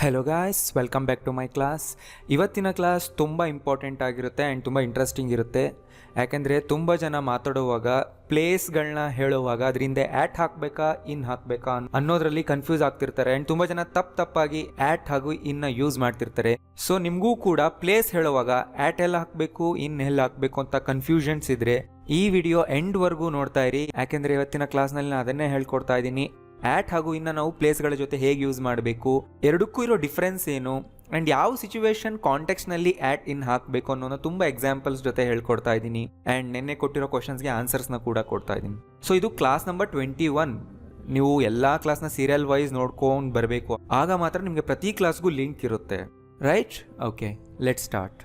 Hello guys, welcome back to my class. ಇವತ್ತಿನ class ತುಂಬ important ಆಗಿರುತ್ತೆ ಆ್ಯಂಡ್ ತುಂಬ ಇಂಟ್ರೆಸ್ಟಿಂಗ್ ಇರುತ್ತೆ. ಯಾಕೆಂದರೆ ತುಂಬ ಜನ ಮಾತಾಡುವಾಗ ಪ್ಲೇಸ್ಗಳನ್ನ ಹೇಳುವಾಗ ಅದರಿಂದ ಆ್ಯಟ್ ಹಾಕಬೇಕಾ ಇನ್ ಹಾಕಬೇಕಾ ಅನ್ನೋದ್ರಲ್ಲಿ ಕನ್ಫ್ಯೂಸ್ ಆಗ್ತಿರ್ತಾರೆ. ಆ್ಯಂಡ್ ತುಂಬ ಜನ ತಪ್ಪಾಗಿ ಆ್ಯಟ್ ಹಾಗೂ ಇನ್ನ ಯೂಸ್ ಮಾಡ್ತಿರ್ತಾರೆ. ಸೊ ನಿಮಗೂ ಕೂಡ ಪ್ಲೇಸ್ ಹೇಳುವಾಗ ಆ್ಯಟ್ ಎಲ್ಲ ಹಾಕಬೇಕು ಇನ್ ಎಲ್ಲ ಹಾಕಬೇಕು ಅಂತ ಕನ್ಫ್ಯೂಷನ್ಸ್ ಇದ್ರೆ ಈ ವಿಡಿಯೋ ಎಂಡ್ವರೆಗೂ ನೋಡ್ತಾ ಇರಿ. ಯಾಕೆಂದರೆ ಇವತ್ತಿನ ಕ್ಲಾಸ್ನಲ್ಲಿ ನಾನು ಅದನ್ನೇ ಹೇಳ್ಕೊಡ್ತಾ ಇದ್ದೀನಿ. ಆ್ಯಟ್ ಹಾಗೂ ಇನ್ನು ನಾವು ಪ್ಲೇಸ್ಗಳ ಜೊತೆ ಹೇಗೆ ಯೂಸ್ ಮಾಡಬೇಕು, ಎರಡಕ್ಕೂ ಇರೋ ಡಿಫ್ರೆನ್ಸ್ ಏನು, ಆ್ಯಂಡ್ ಯಾವ ಸಿಚುವೇಶನ್ ಕಾಂಟೆಕ್ಸ್ನಲ್ಲಿ ಆ್ಯಟ್ ಇನ್ ಹಾಕಬೇಕು ಅನ್ನೋದು ತುಂಬ ಎಕ್ಸಾಂಪಲ್ಸ್ ಜೊತೆ ಹೇಳ್ಕೊಡ್ತಾ ಇದ್ದೀನಿ. ಆ್ಯಂಡ್ ನಿನ್ನೆ ಕೊಟ್ಟಿರೋ ಕ್ವಶನ್ಸ್ಗೆ ಆನ್ಸರ್ಸ್ನ ಕೂಡ ಕೊಡ್ತಾ ಇದ್ದೀನಿ. ಸೊ ಇದು ಕ್ಲಾಸ್ ನಂಬರ್ 21. ನೀವು ಎಲ್ಲ ಕ್ಲಾಸ್ನ ಸೀರಿಯಲ್ ವೈಸ್ ನೋಡ್ಕೊಂಡು ಬರಬೇಕು. ಆಗ ಮಾತ್ರ ನಿಮಗೆ ಪ್ರತಿ ಕ್ಲಾಸ್ಗೂ ಲಿಂಕ್ ಇರುತ್ತೆ. Right? Okay, let start.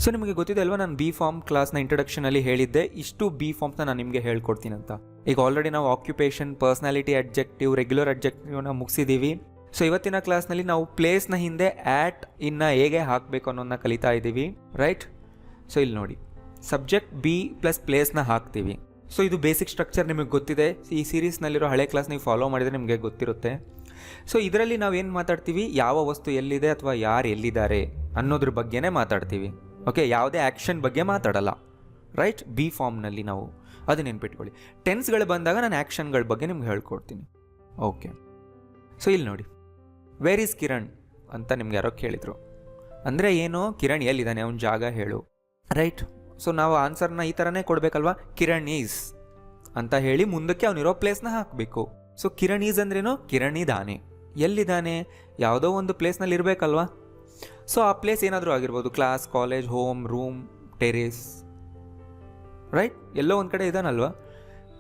So ನಿಮಗೆ ಗೊತ್ತಿದೆ ಅಲ್ವಾ, ನಾನು ಬಿ ಫಾರ್ಮ್ ಕ್ಲಾಸ್ನ ಇಂಟ್ರಡಕ್ಷನಲ್ಲಿ ಹೇಳಿದ್ದೆ ಇಷ್ಟು ಬಿ ಫಾರ್ಮ್ಸ್ನ ನಾನು ನಿಮಗೆ ಹೇಳ್ಕೊಡ್ತೀನಿ ಅಂತ. ಈಗ ಆಲ್ರೆಡಿ ನಾವು ಆಕ್ಯುಪೇಷನ್, ಪರ್ಸ್ನಾಲಿಟಿ, ಅಡ್ಜೆಕ್ಟಿವ್, ರೆಗ್ಯುಲರ್ ಅಡ್ಜೆಕ್ಟಿವ್ನ ಮುಗಿಸಿದ್ದೀವಿ. ಸೊ ಇವತ್ತಿನ ಕ್ಲಾಸ್ನಲ್ಲಿ ನಾವು ಪ್ಲೇಸ್ನ ಹಿಂದೆ ಆ್ಯಟ್ ಇನ್ನ ಹೇಗೆ ಹಾಕಬೇಕು ಅನ್ನೋದನ್ನ ಕಲಿತಾ ಇದ್ದೀವಿ. ರೈಟ್? ಸೊ ಇಲ್ಲಿ ನೋಡಿ, ಸಬ್ಜೆಕ್ಟ್ ಬಿ ಪ್ಲಸ್ ಪ್ಲೇಸ್ನ ಹಾಕ್ತೀವಿ. ಸೊ ಇದು ಬೇಸಿಕ್ ಸ್ಟ್ರಕ್ಚರ್ ನಿಮಗೆ ಗೊತ್ತಿದೆ. ಈ ಸೀರೀಸ್ನಲ್ಲಿರೋ ಹಳೆ ಕ್ಲಾಸ್ ನೀವು ಫಾಲೋ ಮಾಡಿದರೆ ನಿಮಗೆ ಗೊತ್ತಿರುತ್ತೆ. ಸೊ ಇದರಲ್ಲಿ ನಾವೇನು ಮಾತಾಡ್ತೀವಿ, ಯಾವ ವಸ್ತು ಎಲ್ಲಿದೆ ಅಥವಾ ಯಾರು ಎಲ್ಲಿದ್ದಾರೆ ಅನ್ನೋದ್ರ ಬಗ್ಗೆನೇ ಮಾತಾಡ್ತೀವಿ. ಓಕೆ, ಯಾವುದೇ ಆ್ಯಕ್ಷನ್ ಬಗ್ಗೆ ಮಾತಾಡಲ್ಲ. ರೈಟ್? ಬಿ ಫಾರ್ಮ್ನಲ್ಲಿ ನಾವು ಅದು ನೆನ್ಪಿಟ್ಕೊಳ್ಳಿ. ಟೆನ್ಸ್ಗಳು ಬಂದಾಗ ನಾನು ಆ್ಯಕ್ಷನ್ಗಳ ಬಗ್ಗೆ ನಿಮ್ಗೆ ಹೇಳ್ಕೊಡ್ತೀನಿ. ಓಕೆ, ಸೊ ಇಲ್ಲಿ ನೋಡಿ, ವೇರ್ ಈಸ್ ಕಿರಣ್ ಅಂತ ನಿಮ್ಗೆ ಯಾರೋ ಕೇಳಿದರು. ಅಂದರೆ ಏನು, ಕಿರಣ್ ಎಲ್ಲಿದ್ದಾನೆ, ಅವ್ನ ಜಾಗ ಹೇಳು. ರೈಟ್? ಸೊ ನಾವು ಆನ್ಸರ್ನ ಈ ಥರನೇ ಕೊಡಬೇಕಲ್ವಾ, ಕಿರಣ್ ಈಸ್ ಅಂತ ಹೇಳಿ ಮುಂದಕ್ಕೆ ಅವನಿರೋ ಪ್ಲೇಸ್ನ ಹಾಕಬೇಕು. ಸೊ ಕಿರಣ್ ಈಸ್ ಅಂದ್ರೇನು, ಕಿರಣ್ ಇದ್ದಾನೆ. ಎಲ್ಲಿದ್ದಾನೆ? ಯಾವುದೋ ಒಂದು ಪ್ಲೇಸ್ನಲ್ಲಿ ಇರಬೇಕಲ್ವಾ. ಸೊ ಆ ಪ್ಲೇಸ್ ಏನಾದರೂ ಆಗಿರ್ಬೋದು, class, college, home, room, terrace. Right? ಎಲ್ಲೋ ಒಂದು ಕಡೆ ಇದ್ದಾನಲ್ವಾ.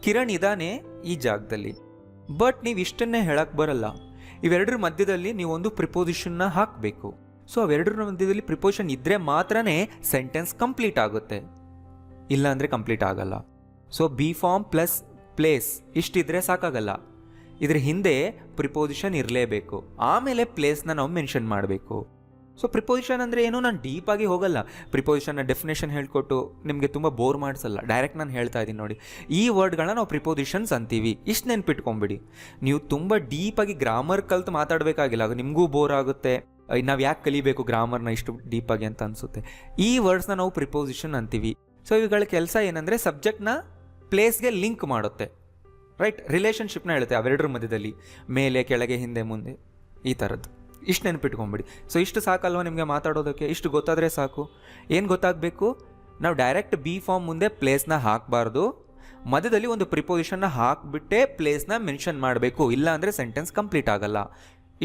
ಕಿರಣ್ ಇದ್ದಾನೆ ಈ ಜಾಗದಲ್ಲಿ. ಬಟ್ ನೀವು ಇಷ್ಟನ್ನೇ ಹೇಳಕ್ಕೆ ಬರಲ್ಲ. ಇವೆರಡರ ಮಧ್ಯದಲ್ಲಿ ನೀವೊಂದು ಪ್ರಿಪೋಸಿಷನ್ನ ಹಾಕಬೇಕು. ಸೊ ಅವೆರಡರ ಮಧ್ಯದಲ್ಲಿ ಪ್ರಿಪೋಸಿಷನ್ ಇದ್ದರೆ ಮಾತ್ರನೇ ಸೆಂಟೆನ್ಸ್ ಕಂಪ್ಲೀಟ್ ಆಗುತ್ತೆ, ಇಲ್ಲ ಅಂದರೆ ಕಂಪ್ಲೀಟ್ ಆಗಲ್ಲ. So be form plus place ಇಷ್ಟಿದ್ರೆ ಸಾಕಾಗಲ್ಲ. ಇದ್ರ ಹಿಂದೆ ಪ್ರಿಪೋಸಿಷನ್ ಇರಲೇಬೇಕು. ಆಮೇಲೆ ಪ್ಲೇಸ್ನ ನಾವು ಮೆನ್ಷನ್ ಮಾಡಬೇಕು. ಸೊ ಪ್ರಿಪೋಸಿಷನ್ ಅಂದರೆ ಏನು, ನಾನು ಡೀಪಾಗಿ ಹೋಗಲ್ಲ. ಪ್ರಿಪೋಸಿಷನ್ನ ಡೆಫಿನೇಷನ್ ಹೇಳ್ಕೊಟ್ಟು ನಿಮಗೆ ತುಂಬ ಬೋರ್ ಮಾಡಿಸಲ್ಲ. ಡೈರೆಕ್ಟ್ ನಾನು ಹೇಳ್ತಾ ಇದ್ದೀನಿ ನೋಡಿ, ಈ ವರ್ಡ್ಗಳನ್ನ ನಾವು ಪ್ರಿಪೋಸಿಷನ್ಸ್ ಅಂತೀವಿ. ಇಷ್ಟು ನೆನ್ಪಿಟ್ಕೊಂಬಿಡಿ. ನೀವು ತುಂಬ ಡೀಪಾಗಿ ಗ್ರಾಮರ್ ಕಲ್ತು ಮಾತಾಡಬೇಕಾಗಿಲ್ಲ, ನಿಮಗೂ ಬೋರ್ ಆಗುತ್ತೆ. ನಾವು ಯಾಕೆ ಕಲಿಬೇಕು ಗ್ರಾಮರ್ನ ಇಷ್ಟು ಡೀಪಾಗಿ ಅಂತ ಅನಿಸುತ್ತೆ. ಈ ವರ್ಡ್ಸ್ನ ನಾವು ಪ್ರಿಪೋಸಿಷನ್ ಅಂತೀವಿ. ಸೊ ಇವುಗಳ ಕೆಲಸ ಏನಂದರೆ ಸಬ್ಜೆಕ್ಟ್ನ ಪ್ಲೇಸ್ಗೆ ಲಿಂಕ್ ಮಾಡುತ್ತೆ. ರೈಟ್? ರಿಲೇಷನ್ಶಿಪ್ನ ಹೇಳುತ್ತೆ ಅವೆರಡರ ಮಧ್ಯದಲ್ಲಿ, ಮೇಲೆ, ಕೆಳಗೆ, ಹಿಂದೆ, ಮುಂದೆ, ಈ ಥರದ್ದು. ಇಷ್ಟು ನೆನಪಿಟ್ಕೊಂಬಿಡಿ. ಸೊ ಇಷ್ಟು ಸಾಕಲ್ವ ನಿಮಗೆ ಮಾತಾಡೋದಕ್ಕೆ? ಇಷ್ಟು ಗೊತ್ತಾದರೆ ಸಾಕು. ಏನು ಗೊತ್ತಾಗಬೇಕು, ನಾವು ಡೈರೆಕ್ಟ್ ಬಿ ಫಾರ್ಮ್ ಮುಂದೆ ಪ್ಲೇಸ್ನ ಹಾಕಬಾರ್ದು. ಮಧ್ಯದಲ್ಲಿ ಒಂದು ಪ್ರಿಪೋಸಿಷನ್ನ ಹಾಕಿಬಿಟ್ಟೆ ಪ್ಲೇಸ್ನ ಮೆನ್ಷನ್ ಮಾಡಬೇಕು, ಇಲ್ಲ ಅಂದರೆ ಸೆಂಟೆನ್ಸ್ ಕಂಪ್ಲೀಟ್ ಆಗಲ್ಲ.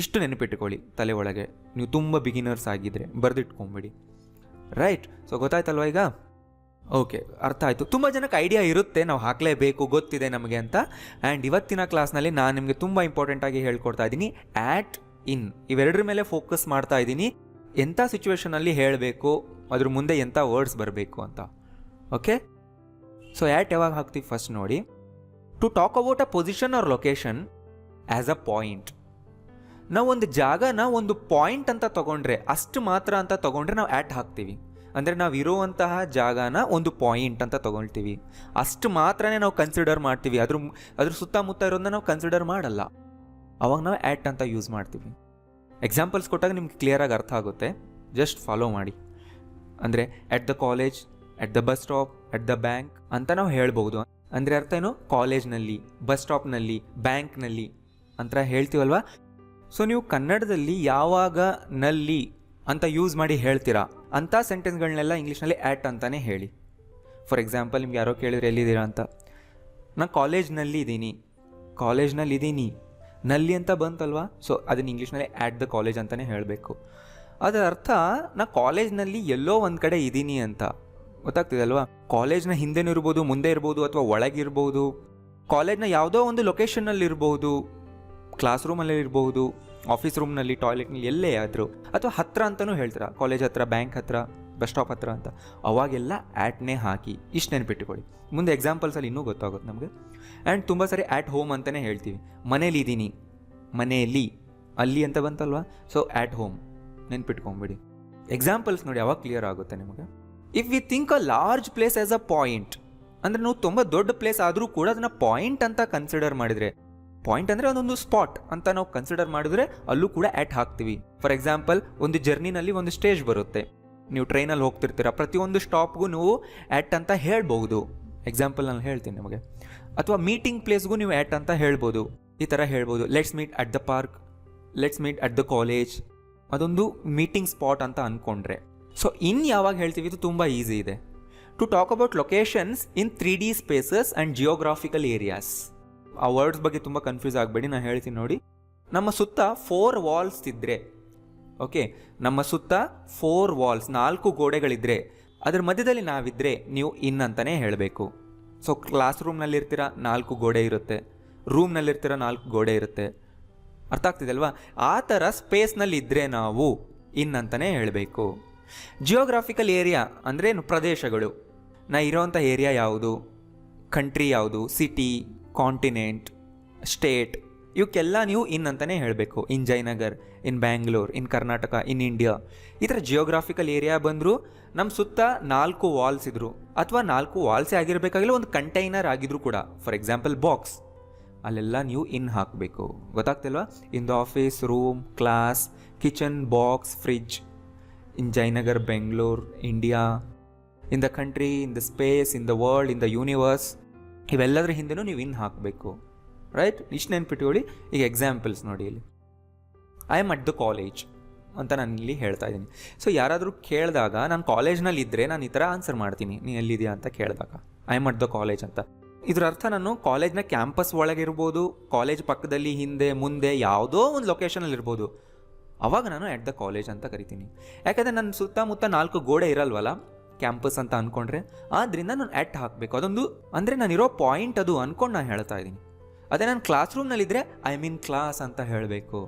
ಇಷ್ಟು ನೆನಪಿಟ್ಕೊಳ್ಳಿ ತಲೆ ಒಳಗೆ. ನೀವು ತುಂಬ ಬಿಗಿನರ್ಸ್ ಆಗಿದ್ದರೆ ಬರೆದಿಟ್ಕೊಂಬಿಡಿ. ರೈಟ್? ಸೊ ಗೊತ್ತಾಯ್ತಲ್ವ ಈಗ? ಓಕೆ, ಅರ್ಥ ಆಯಿತು. ತುಂಬ ಜನಕ್ಕೆ ಐಡಿಯಾ ಇರುತ್ತೆ ನಾವು ಹಾಕಲೇಬೇಕು, ಗೊತ್ತಿದೆ ನಮಗೆ ಅಂತ. ಆ್ಯಂಡ್ ಇವತ್ತಿನ ಕ್ಲಾಸ್ನಲ್ಲಿ ನಾನು ನಿಮಗೆ ತುಂಬ ಇಂಪಾರ್ಟೆಂಟಾಗಿ ಹೇಳ್ಕೊಡ್ತಾ ಇದ್ದೀನಿ ಆ್ಯಟ್ ಇನ್. ಇವೆರಡರ ಮೇಲೆ ಫೋಕಸ್ ಮಾಡ್ತಾ ಇದ್ದೀನಿ. ಎಂಥ ಸಿಚುವೇಷನಲ್ಲಿ ಹೇಳಬೇಕು, ಅದ್ರ ಮುಂದೆ ಎಂಥ ವರ್ಡ್ಸ್ ಬರಬೇಕು ಅಂತ. ಓಕೆ, ಸೊ ಆ್ಯಟ್ ಯಾವಾಗ ಹಾಕ್ತೀವಿ ಫಸ್ಟ್ ನೋಡಿ. To talk about a position or location as a point. ನಾವು ಒಂದು ಜಾಗನ ಒಂದು ಪಾಯಿಂಟ್ ಅಂತ ತೊಗೊಂಡ್ರೆ, ಅಷ್ಟು ಮಾತ್ರ ಅಂತ ತೊಗೊಂಡ್ರೆ ನಾವು ಆ್ಯಟ್ ಹಾಕ್ತೀವಿ. ಅಂದರೆ ನಾವು ಇರುವಂತಹ ಜಾಗನ ಒಂದು ಪಾಯಿಂಟ್ ಅಂತ ತೊಗೊಳ್ತೀವಿ. ಅಷ್ಟು ಮಾತ್ರನೇ ನಾವು ಕನ್ಸಿಡರ್ ಮಾಡ್ತೀವಿ. ಅದ್ರ ಸುತ್ತಮುತ್ತ ಇರೋದನ್ನ ನಾವು ಕನ್ಸಿಡರ್ ಮಾಡಲ್ಲ. ಅವಾಗ ನಾವು ಆ್ಯಟ್ ಅಂತ ಯೂಸ್ ಮಾಡ್ತೀವಿ. ಎಕ್ಸಾಂಪಲ್ಸ್ ಕೊಟ್ಟಾಗ ನಿಮ್ಗೆ ಕ್ಲಿಯರಾಗಿ ಅರ್ಥ ಆಗುತ್ತೆ. ಜಸ್ಟ್ ಫಾಲೋ ಮಾಡಿ. ಅಂದರೆ at the college, at the bus stop, at the bank ಅಂತ ನಾವು ಹೇಳ್ಬೋದು. ಅಂದರೆ ಅರ್ಥ ಏನು, ಕಾಲೇಜ್ನಲ್ಲಿ, ಬಸ್ ಸ್ಟಾಪ್ನಲ್ಲಿ, ಬ್ಯಾಂಕ್ನಲ್ಲಿ ಅಂತ ಹೇಳ್ತೀವಲ್ವ. ಸೊ ನೀವು ಕನ್ನಡದಲ್ಲಿ ಯಾವಾಗ ನಲ್ಲಿ ಅಂತ ಯೂಸ್ ಮಾಡಿ ಹೇಳ್ತೀರಾ ಅಂಥ ಸೆಂಟೆನ್ಸ್ಗಳನ್ನೆಲ್ಲ ಇಂಗ್ಲೀಷ್ನಲ್ಲಿ ಆ್ಯಟ್ ಅಂತಲೇ ಹೇಳಿ. ಫಾರ್ ಎಕ್ಸಾಂಪಲ್, ನಿಮ್ಗೆ ಯಾರೋ ಕೇಳಿದ್ರೆ ಎಲ್ಲಿದ್ದೀರಾ ಅಂತ, ನಾನು ಕಾಲೇಜ್ನಲ್ಲಿ ಇದ್ದೀನಿ, ನಲ್ಲಿ ಅಂತ ಬಂತಲ್ವಾ. ಸೊ ಅದನ್ನು ಇಂಗ್ಲೀಷ್ನಲ್ಲಿ ಆ್ಯಟ್ ದ ಕಾಲೇಜ್ ಅಂತಲೇ ಹೇಳಬೇಕು. ಅದರ ಅರ್ಥ ನಾ ಕಾಲೇಜ್ನಲ್ಲಿ ಎಲ್ಲೋ ಒಂದು ಕಡೆ ಇದ್ದೀನಿ ಅಂತ. ಗೊತ್ತಾಗ್ತಿದೆ ಅಲ್ವಾ? ಕಾಲೇಜ್ನ ಹಿಂದೆನೂ ಇರ್ಬೋದು, ಮುಂದೆ ಇರ್ಬೋದು, ಅಥವಾ ಒಳಗಿರ್ಬೋದು. ಕಾಲೇಜ್ನ ಯಾವುದೋ ಒಂದು ಲೊಕೇಶನ್ನಲ್ಲಿ ಇರ್ಬೋದು, ಕ್ಲಾಸ್ ರೂಮಲ್ಲಿ ಇರ್ಬೋದು, ಆಫೀಸ್ ರೂಮ್ನಲ್ಲಿ, ಟಾಯ್ಲೆಟ್ನಲ್ಲಿ, ಎಲ್ಲೇ ಆದರೂ. ಅಥವಾ ಹತ್ರ ಅಂತಲೂ ಹೇಳ್ತೀರಾ, ಕಾಲೇಜ್ ಹತ್ರ, ಬ್ಯಾಂಕ್ ಹತ್ರ, ಬಸ್ ಸ್ಟಾಪ್ ಹತ್ರ ಅಂತ. ಅವಾಗೆಲ್ಲ ಆ್ಯಟ್ನೇ ಹಾಕಿ. ಇಷ್ಟು ನೆನಪಿಟ್ಟುಕೊಳ್ಳಿ. ಮುಂದೆ ಎಕ್ಸಾಂಪಲ್ಸಲ್ಲಿ ಇನ್ನೂ ಗೊತ್ತಾಗುತ್ತೆ ನಮಗೆ. ಆ್ಯಂಡ್ ತುಂಬ ಸರಿ ಆ್ಯಟ್ ಹೋಮ್ ಅಂತಲೇ ಹೇಳ್ತೀವಿ. ಮನೇಲಿದ್ದೀನಿ, ಮನೆಯಲ್ಲಿ, ಅಲ್ಲಿ ಅಂತ ಬಂತಲ್ವಾ. ಸೊ ಆ್ಯಟ್ ಹೋಮ್ ನೆನ್ಪಿಟ್ಕೊಂಬಿಡಿ. ಎಕ್ಸಾಂಪಲ್ಸ್ ನೋಡಿ, ಅವಾಗ ಕ್ಲಿಯರ್ ಆಗುತ್ತೆ ನಿಮಗೆ. If we think a large place as a point, ಅಂದರೆ ನಾವು ತುಂಬ ದೊಡ್ಡ ಪ್ಲೇಸ್ ಆದರೂ ಕೂಡ ಅದನ್ನು ಪಾಯಿಂಟ್ ಅಂತ ಕನ್ಸಿಡರ್ ಮಾಡಿದರೆ, ಪಾಯಿಂಟ್ ಅಂದರೆ ಒಂದೊಂದು ಸ್ಪಾಟ್ ಅಂತ ನಾವು ಕನ್ಸಿಡರ್ ಮಾಡಿದ್ರೆ ಅಲ್ಲೂ ಕೂಡ ಆ್ಯಟ್ ಹಾಕ್ತೀವಿ. ಫಾರ್ ಎಕ್ಸಾಂಪಲ್, ಒಂದು ಜರ್ನಿನಲ್ಲಿ ಒಂದು ಸ್ಟೇಜ್ ಬರುತ್ತೆ, ನೀವು ಟ್ರೈನಲ್ಲಿ ಹೋಗ್ತಿರ್ತೀರ, ಪ್ರತಿಯೊಂದು ಸ್ಟಾಪ್ಗೂ ನೀವು ಆ್ಯಟ್ ಅಂತ ಹೇಳ್ಬೋದು. ಎಕ್ಸಾಂಪಲ್ ನಾನು ಹೇಳ್ತೀನಿ ನಿಮಗೆ. ಅಥವಾ ಮೀಟಿಂಗ್ ಪ್ಲೇಸ್ಗೂ ನೀವು ಆ್ಯಟ್ ಅಂತ ಹೇಳ್ಬೋದು. ಈ ಥರ ಹೇಳ್ಬೋದು, let's meet at the park, let's meet at the college. ಅದೊಂದು ಮೀಟಿಂಗ್ ಸ್ಪಾಟ್ ಅಂತ ಅಂದ್ಕೊಂಡ್ರೆ. ಸೊ ಇನ್ನು ಯಾವಾಗ ಹೇಳ್ತೀವಿ, ಇದು ತುಂಬ ಈಸಿ ಇದೆ. To talk about locations in 3D spaces and geographical areas. ಆ ವರ್ಡ್ಸ್ ಬಗ್ಗೆ ತುಂಬ ಕನ್ಫ್ಯೂಸ್ ಆಗಬೇಡಿ, ನಾನು ಹೇಳ್ತೀನಿ ನೋಡಿ. ನಮ್ಮ ಸುತ್ತ 4 ವಾಲ್ಸ್ ಇದ್ದರೆ, ಓಕೆ, ನಮ್ಮ ಸುತ್ತ 4 ವಾಲ್ಸ್, 4 ಗೋಡೆಗಳಿದ್ದರೆ, ಅದ್ರ ಮಧ್ಯದಲ್ಲಿ ನಾವಿದ್ದರೆ ನೀವು ಇನ್ ಅಂತಲೇ ಹೇಳಬೇಕು. ಸೊ ಕ್ಲಾಸ್ ರೂಮ್ನಲ್ಲಿರ್ತೀರ, 4 ಗೋಡೆ ಇರುತ್ತೆ, ರೂಮ್ನಲ್ಲಿರ್ತೀರ, 4 ಗೋಡೆ ಇರುತ್ತೆ. ಅರ್ಥ ಆಗ್ತಿದೆ ಅಲ್ವಾ? ಆ ಥರ ಸ್ಪೇಸ್ನಲ್ಲಿ ಇದ್ದರೆ ನಾವು ಇನ್ ಅಂತಲೇ ಹೇಳಬೇಕು. ಜಿಯೋಗ್ರಾಫಿಕಲ್ ಏರಿಯಾ ಅಂದರೆ ಪ್ರದೇಶಗಳು. ನಾ ಇರೋವಂಥ ಏರಿಯಾ ಯಾವುದು, ಕಂಟ್ರಿ ಯಾವುದು, ಸಿಟಿ, ಕಾಂಟಿನೆಂಟ್, ಸ್ಟೇಟ್, ಇವಕ್ಕೆಲ್ಲ ನೀವು ಇನ್ ಅಂತಲೇ ಹೇಳಬೇಕು. ಇನ್ Jayanagar, in Bangalore, in Karnataka, in India. ಈ ಥರ ಜಿಯೋಗ್ರಾಫಿಕಲ್ ಏರಿಯಾ ಬಂದರೂ ನಮ್ಮ ಸುತ್ತ 4 ವಾಲ್ಸ್ ಇದ್ರು, ಅಥವಾ 4 ವಾಲ್ಸೇ ಆಗಿರಬೇಕಾಗಿಲ್ಲ, ಒಂದು ಕಂಟೈನರ್ ಆಗಿದ್ರು ಕೂಡ, ಫಾರ್ ಎಕ್ಸಾಂಪಲ್ ಬಾಕ್ಸ್, ಅಲ್ಲೆಲ್ಲ ನೀವು ಇನ್ ಹಾಕಬೇಕು. ಗೊತ್ತಾಗ್ತಿಲ್ವಾ? In the office, room, class, kitchen, box, fridge, in Jayanagar, Bengaluru, India, in the country, in the space, in the world, in the universe, ಇವೆಲ್ಲದರ ಹಿಂದೆನೂ ನೀವು ಇನ್ ಹಾಕಬೇಕು. ರೈಟ್? ಇಷ್ಟು ನೆನ್ಪಿಟ್ಕೊಳ್ಳಿ. ಈಗ ಎಕ್ಸಾಂಪಲ್ಸ್ ನೋಡಿ, ಇಲ್ಲಿ I am at the college ಅಂತ ನಾನು ಇಲ್ಲಿ ಹೇಳ್ತಾ ಇದ್ದೀನಿ. ಸೊ ಯಾರಾದರೂ ಕೇಳಿದಾಗ, ನಾನು ಕಾಲೇಜ್ನಲ್ಲಿ ಇದ್ದರೆ ನಾನು ಈ ಥರ ಆನ್ಸರ್ ಮಾಡ್ತೀನಿ, ನೀನು ಎಲ್ಲಿದೆಯಾ ಅಂತ ಕೇಳಿದಾಗ, I am at the college ಅಂತ. ಇದ್ರ ಅರ್ಥ ನಾನು ಕಾಲೇಜ್ನ ಕ್ಯಾಂಪಸ್ ಒಳಗಿರ್ಬೋದು, ಕಾಲೇಜ್ ಪಕ್ಕದಲ್ಲಿ, ಹಿಂದೆ, ಮುಂದೆ, ಯಾವುದೋ ಒಂದು ಲೊಕೇಶನಲ್ಲಿ ಇರ್ಬೋದು, ಅವಾಗ ನಾನು ಅಟ್ ದ ಕಾಲೇಜ್ ಅಂತ ಕರಿತೀನಿ. ಯಾಕಂದರೆ ನನ್ನ ಸುತ್ತಮುತ್ತ 4 ಗೋಡೆ ಇರಲ್ವಲ್ಲ ಕ್ಯಾಂಪಸ್ ಅಂತ ಅಂದ್ಕೊಂಡ್ರೆ, ಆದ್ದರಿಂದ ನಾನು ಅಟ್ ಹಾಕಬೇಕು. ಅದೊಂದು ಅಂದರೆ ನಾನಿರೋ ಪಾಯಿಂಟ್ ಅದು ಅಂದ್ಕೊಂಡು ನಾನು ಹೇಳ್ತಾ ಇದ್ದೀನಿ. ಅದೇ ನಾನು ಕ್ಲಾಸ್ ರೂಮ್ನಲ್ಲಿದ್ದರೆ ಐ ಮೀನ್ ಕ್ಲಾಸ್ ಅಂತ ಹೇಳಬೇಕು.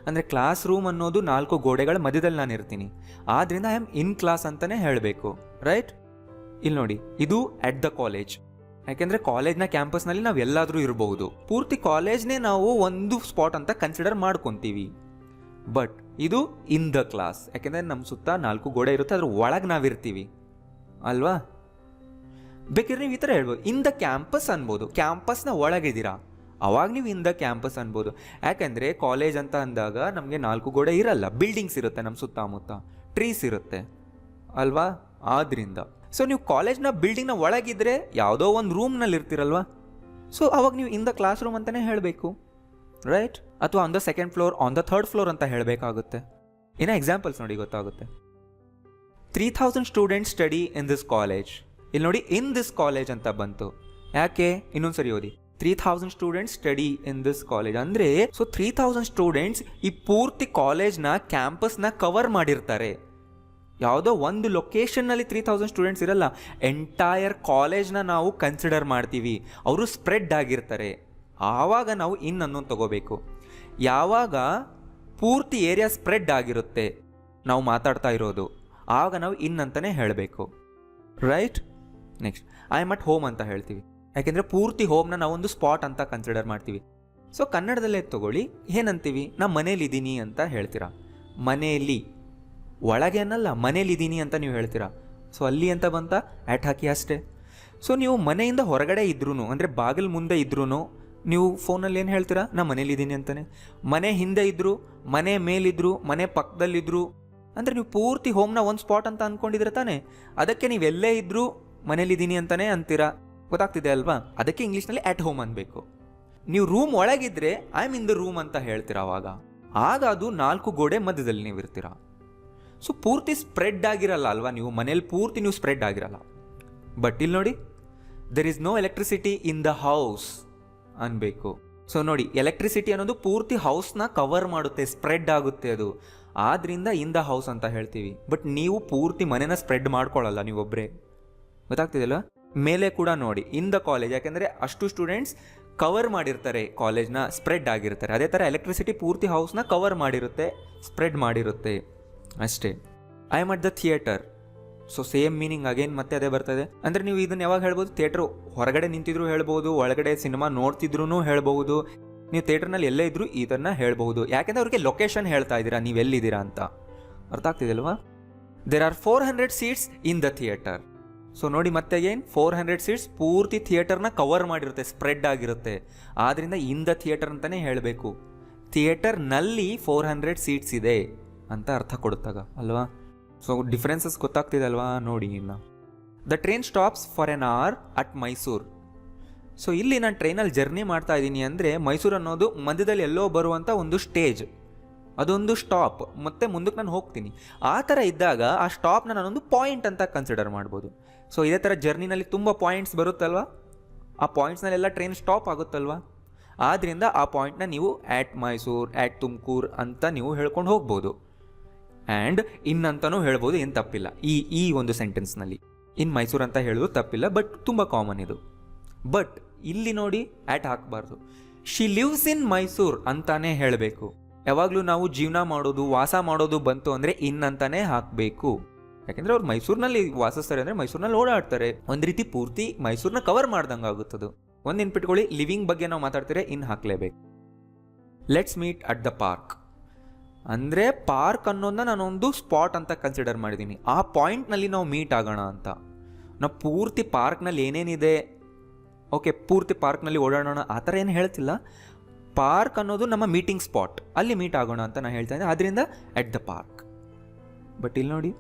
ಅಂದರೆ ಕ್ಲಾಸ್ ರೂಮ್ ಅನ್ನೋದು 4 ಗೋಡೆಗಳ ಮಧ್ಯದಲ್ಲಿ ನಾನು ಇರ್ತೀನಿ, ಆದ್ದರಿಂದ ಐ ಆಮ್ ಇನ್ ಕ್ಲಾಸ್ ಅಂತಲೇ ಹೇಳಬೇಕು. ರೈಟ್? ಇಲ್ಲಿ ನೋಡಿ, ಇದು ಅಟ್ ದ ಕಾಲೇಜ್. ಯಾಕೆಂದರೆ ಕಾಲೇಜ್ನ ಕ್ಯಾಂಪಸ್ನಲ್ಲಿ ನಾವು ಎಲ್ಲಾದರೂ ಇರಬಹುದು, ಪೂರ್ತಿ ಕಾಲೇಜ್ನೇ ನಾವು ಒಂದು ಸ್ಪಾಟ್ ಅಂತ ಕನ್ಸಿಡರ್ ಮಾಡ್ಕೊತೀವಿ. ಬಟ್ ಇದು ಇನ್ ದ ಕ್ಲಾಸ್, ಯಾಕೆಂದರೆ ನಮ್ಮ ಸುತ್ತ 4 ಗೋಡೆ ಇರುತ್ತೆ, ಅದ್ರ ಒಳಗೆ ನಾವಿರ್ತೀವಿ ಅಲ್ವಾ? ಬೇಕಾದ್ರೆ ನೀವು ಈ ಥರ ಹೇಳ್ಬೋದು, ಇನ್ ದ ಕ್ಯಾಂಪಸ್ ಅನ್ಬೋದು, ಕ್ಯಾಂಪಸ್ನ ಒಳಗಿದ್ದೀರಾ, ಅವಾಗ ನೀವು ಇನ್ ದ ಕ್ಯಾಂಪಸ್ ಅನ್ಬೋದು. ಯಾಕೆಂದರೆ ಕಾಲೇಜ್ ಅಂತ ಅಂದಾಗ ನಮಗೆ 4 ಗೋಡೆ ಇರಲ್ಲ, ಬಿಲ್ಡಿಂಗ್ಸ್ ಇರುತ್ತೆ ನಮ್ಮ ಸುತ್ತಮುತ್ತ, ಟ್ರೀಸ್ ಇರುತ್ತೆ ಅಲ್ವಾ? ಆದ್ದರಿಂದ ಸೊ ನೀವು ಕಾಲೇಜ್ನ ಬಿಲ್ಡಿಂಗ್ನ ಒಳಗಿದ್ರೆ ಯಾವುದೋ ಒಂದು ರೂಮ್ನಲ್ಲಿ ಇರ್ತೀರಲ್ವಾ, ಸೊ ಅವಾಗ ನೀವು ಇನ್ ದ ಕ್ಲಾಸ್ ರೂಮ್ ಅಂತಲೇ ಹೇಳಬೇಕು. ರೈಟ್? ಅಥವಾ on the 2nd floor, on the 3rd floor ಅಂತ ಹೇಳಬೇಕಾಗುತ್ತೆ. ಏನೋ ಎಕ್ಸಾಂಪಲ್ಸ್ ನೋಡಿ ಗೊತ್ತಾಗುತ್ತೆ. 3000 students study in this college. ಇಲ್ಲಿ ನೋಡಿ, ಇನ್ ದಿಸ್ ಕಾಲೇಜ್ ಅಂತ ಬಂತು. ಯಾಕೆ? ಇನ್ನೊಂದ್ಸರಿ ಓದಿ, 3000 students study in this college. ಅಂದರೆ ಸೊ 3000 ಸ್ಟೂಡೆಂಟ್ಸ್ ಈ ಪೂರ್ತಿ ಕಾಲೇಜ್ನ ಕ್ಯಾಂಪಸ್ನ ಕವರ್ ಮಾಡಿರ್ತಾರೆ. ಯಾವುದೋ ಒಂದು ಲೊಕೇಶನ್ನಲ್ಲಿ 3000 ಸ್ಟೂಡೆಂಟ್ಸ್ ಇರಲ್ಲ, ಎಂಟೈರ್ ಕಾಲೇಜ್ನ ನಾವು ಕನ್ಸಿಡರ್ ಮಾಡ್ತೀವಿ. ಅವರು ಸ್ಪ್ರೆಡ್ ಆಗಿರ್ತಾರೆ. ಆವಾಗ ನಾವು ಇನ್ ಅನ್ನೋದು ತಗೋಬೇಕು. ಯಾವಾಗ ಪೂರ್ತಿ ಏರಿಯಾ ಸ್ಪ್ರೆಡ್ ಆಗಿರುತ್ತೆ ನಾವು ಮಾತಾಡ್ತಾ ಇರೋದು, ಆವಾಗ ನಾವು ಇನ್ ಅಂತಲೇ ಹೇಳಬೇಕು. Right? Next, I am at home ಅಂತ ಹೇಳ್ತೀವಿ. ಯಾಕೆಂದರೆ ಪೂರ್ತಿ ಹೋಮ್ನ ನಾವೊಂದು ಸ್ಪಾಟ್ ಅಂತ ಕನ್ಸಿಡರ್ ಮಾಡ್ತೀವಿ. ಸೊ ಕನ್ನಡದಲ್ಲೇ ತಗೊಳ್ಳಿ, ಏನಂತೀವಿ? ನಾ ಮನೇಲಿದ್ದೀನಿ ಅಂತ ಹೇಳ್ತೀರಾ. ಮನೆಯಲ್ಲಿ, ಒಳಗೆ ಅನ್ನಲ್ಲ, ಮನೇಲಿದ್ದೀನಿ ಅಂತ ನೀವು ಹೇಳ್ತೀರಾ. ಸೊ ಅಲ್ಲಿ ಅಂತ ಬಂತ ಆ್ಯಟ್ ಹಾಕಿ ಅಷ್ಟೇ. ಸೊ ನೀವು ಮನೆಯಿಂದ ಹೊರಗಡೆ ಇದ್ರೂ, ಅಂದರೆ ಬಾಗಿಲು ಮುಂದೆ ಇದ್ರೂ ನೀವು ಫೋನಲ್ಲಿ ಏನು ಹೇಳ್ತೀರಾ? ನಾ ಮನೇಲಿದ್ದೀನಿ ಅಂತಲೇ. ಮನೆ ಹಿಂದೆ ಇದ್ದರು, ಮನೆ ಮೇಲಿದ್ರು, ಮನೆ ಪಕ್ಕದಲ್ಲಿದ್ದರು, ಅಂದರೆ ನೀವು ಪೂರ್ತಿ ಹೋಮ್ನ ಒಂದು ಸ್ಪಾಟ್ ಅಂತ ಅಂದ್ಕೊಂಡಿದ್ರೆ ತಾನೇ. ಅದಕ್ಕೆ ನೀವೆಲ್ಲೇ ಇದ್ದರೂ ಮನೇಲಿದ್ದೀನಿ ಅಂತಲೇ ಅಂತೀರಾ. ಗೊತ್ತಾಗ್ತಿದೆ ಅಲ್ವಾ? ಅದಕ್ಕೆ ಇಂಗ್ಲೀಷ್ನಲ್ಲಿ ಆ್ಯಟ್ ಹೋಮ್ ಅನ್ಬೇಕು. ನೀವು ರೂಮ್ ಒಳಗಿದ್ರೆ I am in the room ಅಂತ ಹೇಳ್ತೀರಾ. ಆಗ ಅದು 4 ಗೋಡೆ ಮಧ್ಯದಲ್ಲಿ ನೀವು ಇರ್ತೀರಾ. ಸೊ ಪೂರ್ತಿ ಸ್ಪ್ರೆಡ್ ಆಗಿರಲ್ಲ ಅಲ್ವಾ, ನೀವು ಮನೇಲಿ ಪೂರ್ತಿ ನೀವು ಸ್ಪ್ರೆಡ್ ಆಗಿರಲ್ಲ. ಬಟ್ ಇಲ್ಲಿ ನೋಡಿ, there is no electricity in the house ಅನ್ಬೇಕು. ಸೊ ನೋಡಿ, ಎಲೆಕ್ಟ್ರಿಸಿಟಿ ಅನ್ನೋದು ಪೂರ್ತಿ ಹೌಸ್ನ ಕವರ್ ಮಾಡುತ್ತೆ, ಸ್ಪ್ರೆಡ್ ಆಗುತ್ತೆ ಅದು, ಆದ್ರಿಂದ ಇನ್ ದ ಹೌಸ್ ಅಂತ ಹೇಳ್ತೀವಿ. ಬಟ್ ನೀವು ಪೂರ್ತಿ ಮನೆನ ಸ್ಪ್ರೆಡ್ ಮಾಡ್ಕೊಳ್ಳಲ್ಲ ನೀವೊಬ್ಬರೇ. ಗೊತ್ತಾಗ್ತಿದೆಯಲ್ಲ? ಮೇಲೆ ಕೂಡ ನೋಡಿ, ಇನ್ ದ ಕಾಲೇಜ್, ಯಾಕೆಂದರೆ ಅಷ್ಟು ಸ್ಟೂಡೆಂಟ್ಸ್ ಕವರ್ ಮಾಡಿರ್ತಾರೆ, ಕಾಲೇಜ್ನ ಸ್ಪ್ರೆಡ್ ಆಗಿರ್ತಾರೆ. ಅದೇ ಥರ ಎಲೆಕ್ಟ್ರಿಸಿಟಿ ಪೂರ್ತಿ ಹೌಸ್ನ ಕವರ್ ಮಾಡಿರುತ್ತೆ, ಸ್ಪ್ರೆಡ್ ಮಾಡಿರುತ್ತೆ ಅಷ್ಟೇ. I am at the theatre. So same meaning again ಮತ್ತೆ ಅದೇ ಬರ್ತದೆ. ಅಂದರೆ ನೀವು ಇದನ್ನು ಯಾವಾಗ ಹೇಳ್ಬೋದು? ಥಿಯೇಟ್ರ್ ಹೊರಗಡೆ ನಿಂತಿದ್ರು ಹೇಳ್ಬೋದು, ಒಳಗಡೆ ಸಿನಿಮಾ ನೋಡ್ತಿದ್ರು ಹೇಳ್ಬೋದು, ನೀವು ಥಿಯೇಟ್ರ್ನಲ್ಲಿ ಎಲ್ಲೇ ಇದ್ದರೂ ಇದನ್ನು ಹೇಳ್ಬೋದು. ಯಾಕೆಂದರೆ ಅವ್ರಿಗೆ ಲೊಕೇಶನ್ ಹೇಳ್ತಾ ಇದ್ದೀರಾ, ನೀವು ಎಲ್ಲಿದ್ದೀರಾ ಅಂತ. ಅರ್ಥ ಆಗ್ತಿದೆ ಅಲ್ವಾ? There are 400 seats in the theatre. So ನೋಡಿ ಮತ್ತೆ ಏನು 400 ಸೀಟ್ಸ್ ಪೂರ್ತಿ ಥಿಯೇಟರ್ನ ಕವರ್ ಮಾಡಿರುತ್ತೆ, ಸ್ಪ್ರೆಡ್ ಆಗಿರುತ್ತೆ. ಆದ್ದರಿಂದ ಇನ್ ದ ಥಿಯೇಟರ್ ಅಂತಲೇ ಹೇಳಬೇಕು. ಥಿಯೇಟರ್ನಲ್ಲಿ 400 ಸೀಟ್ಸ್ ಇದೆ ಅಂತ ಅರ್ಥ ಕೊಡುತ್ತಾಗ ಅಲ್ವಾ. ಸೊ ಡಿಫ್ರೆನ್ಸಸ್ ಗೊತ್ತಾಗ್ತಿದೆ ಅಲ್ವಾ. ನೋಡಿ ಇನ್ನು the train stops for an hour at Mysuru. So ಇಲ್ಲಿ ನಾನು ಟ್ರೈನಲ್ಲಿ ಜರ್ನಿ ಮಾಡ್ತಾ ಇದ್ದೀನಿ ಅಂದರೆ ಮೈಸೂರು ಅನ್ನೋದು ಮಧ್ಯದಲ್ಲಿ ಎಲ್ಲೋ ಬರುವಂಥ ಒಂದು ಸ್ಟೇಜ್, ಅದೊಂದು ಸ್ಟಾಪ್, ಮತ್ತು ಮುಂದಕ್ಕೆ ನಾನು ಹೋಗ್ತೀನಿ. ಆ ಥರ ಇದ್ದಾಗ ಆ ಸ್ಟಾಪ್ನ ನಾನೊಂದು ಪಾಯಿಂಟ್ ಅಂತ ಕನ್ಸಿಡರ್ ಮಾಡ್ಬೋದು. ಸೊ ಇದೇ ಥರ ಜರ್ನಿನಲ್ಲಿ ತುಂಬ ಪಾಯಿಂಟ್ಸ್ ಬರುತ್ತಲ್ವ, ಆ ಪಾಯಿಂಟ್ಸ್ನಲ್ಲೆಲ್ಲ ಟ್ರೈನ್ ಸ್ಟಾಪ್ ಆಗುತ್ತಲ್ವ. ಆದ್ದರಿಂದ ಆ ಪಾಯಿಂಟ್ನ ನೀವು ಆ್ಯಟ್ ಮೈಸೂರು, ಆ್ಯಟ್ ತುಮಕೂರು ಅಂತ ನೀವು ಹೇಳ್ಕೊಂಡು ಹೋಗ್ಬೋದು. ಆ್ಯಂಡ್ ಇನ್ನಂತನೂ ಹೇಳ್ಬೋದು, ಏನು ತಪ್ಪಿಲ್ಲ ಈ ಒಂದು ಸೆಂಟೆನ್ಸ್ನಲ್ಲಿ. ಇನ್ ಮೈಸೂರು ಅಂತ ಹೇಳೋದು ತಪ್ಪಿಲ್ಲ, ಬಟ್ ತುಂಬ ಕಾಮನ್ ಇದು. ಬಟ್ ಇಲ್ಲಿ ನೋಡಿ ಆ್ಯಟ್ ಹಾಕಬಾರ್ದು, ಶಿ ಲಿವ್ಸ್ ಇನ್ ಮೈಸೂರು ಅಂತಾನೆ ಹೇಳಬೇಕು. ಯಾವಾಗಲೂ ನಾವು ಜೀವನ ಮಾಡೋದು, ವಾಸ ಮಾಡೋದು ಬಂತು ಅಂದರೆ ಇನ್ ಅಂತಾನೆ ಹಾಕಬೇಕು. ಯಾಕೆಂದರೆ ಅವ್ರು ಮೈಸೂರಿನಲ್ಲಿ ವಾಸಿಸ್ತಾರೆ ಅಂದರೆ ಮೈಸೂರಿನಲ್ಲಿ ಓಡಾಡ್ತಾರೆ, ಒಂದು ರೀತಿ ಪೂರ್ತಿ ಮೈಸೂರನ್ನ ಕವರ್ ಮಾಡ್ದಂಗೆ ಆಗುತ್ತದು. ಒಂದು ನೆನ್ಪಿಟ್ಕೊಳ್ಳಿ, ಲಿವಿಂಗ್ ಬಗ್ಗೆ ನಾವು ಮಾತಾಡ್ತಾರೆ ಇನ್ ಹಾಕಲೇಬೇಕು. Let's meet at the park ಅಂದರೆ ಪಾರ್ಕ್ ಅನ್ನೋದನ್ನ ನಾನೊಂದು ಸ್ಪಾಟ್ ಅಂತ ಕನ್ಸಿಡರ್ ಮಾಡಿದ್ದೀನಿ. ಆ ಪಾಯಿಂಟ್ನಲ್ಲಿ ನಾವು ಮೀಟ್ ಆಗೋಣ ಅಂತ. ನಾವು ಪೂರ್ತಿ ಪಾರ್ಕ್ನಲ್ಲಿ ಏನೇನಿದೆ, ಓಕೆ ಪೂರ್ತಿ ಪಾರ್ಕ್ನಲ್ಲಿ ಓಡಾಡೋಣ ಆ ಥರ ಏನು ಹೇಳ್ತಿಲ್ಲ. ಪಾರ್ಕ್ ಅನ್ನೋದು ನಮ್ಮ ಮೀಟಿಂಗ್ ಸ್ಪಾಟ್, ಅಲ್ಲಿ ಮೀಟ್ ಆಗೋಣ ಅಂತ ನಾನು ಹೇಳ್ತಾ ಇದ್ದೆ. ಆದ್ದರಿಂದ ಎಟ್ ದ ಪಾರ್ಕ್. ಬಟ್ ಇಲ್ಲಿ ನೋಡಿ,